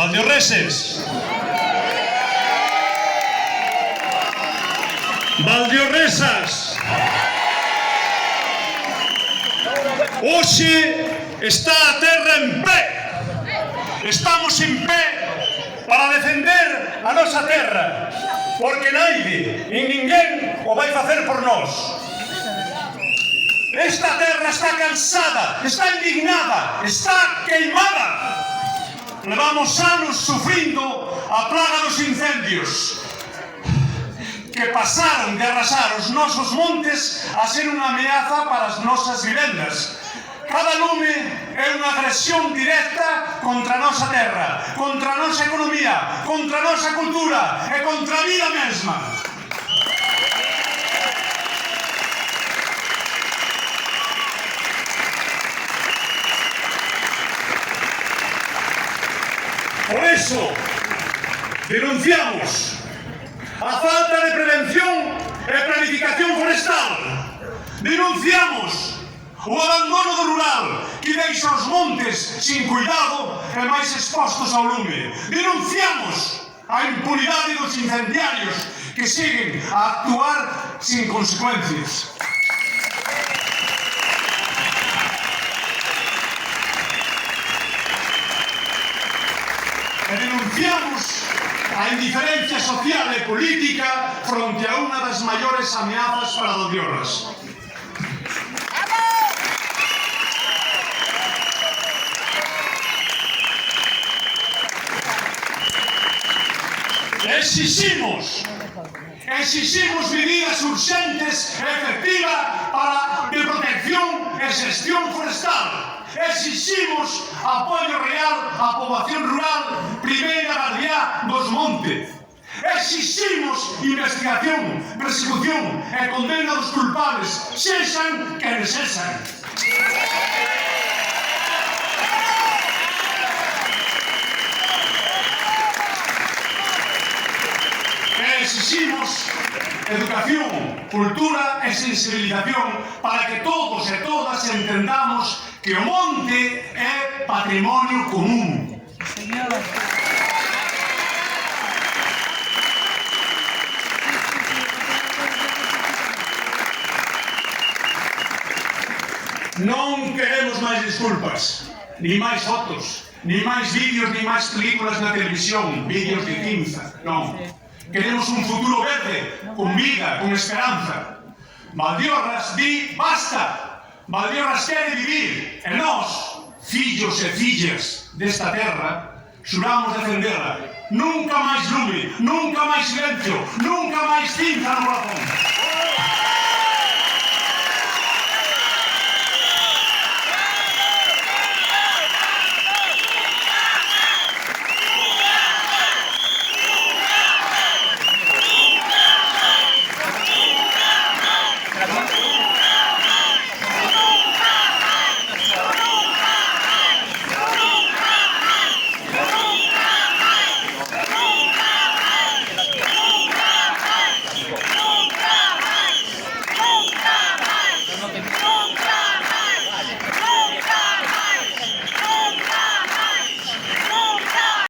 Valdiorreses. Valdiorresas. Hoxe está a terra en pé. Estamos en pé para defender a nosa terra, porque naide e ninguén o vai facer por nós. Esta terra está cansada, está indignada, está queimada. Levamos anos sufrindo a plaga dos incendios que pasaron de arrasar os nosos montes a ser unha ameaza para as nosas vivendas. Cada lume é unha agresión directa contra a nosa terra, contra a nosa economía, contra a nosa cultura e contra a vida mesma. Por eso, denunciamos a falta de prevención e planificación forestal. Denunciamos o abandono do rural que deixa os montes sin cuidado e máis expostos ao lume. Denunciamos a impunidade dos incendiarios que siguen a actuar sin consecuencias. E denunciamos a indiferencia social e política fronte a unha das maiores ameazas para Valdiorras. Exiximos medidas urxentes e efectivas de protección e xestión forestal. Exiximos apoio real á poboación rural primeira guardiá dos montes. Exiximos investigación, persecución e condena dos culpables, sexan quenes sexan. Exiximos educación, cultura e sensibilización para que todos e todas entendamos que o monte é patrimonio común. Non queremos máis desculpas, ni máis fotos, ni máis vídeos, ni máis películas na televisión, vídeos de cinza, non. Queremos un futuro verde, con vida, con esperanza. Valdiorras di basta. Valdiorras quere vivir. E nós, fillos e fillas desta terra, xuramos defenderla. Nunca máis lume, nunca máis silencio, nunca máis cinza no corazón.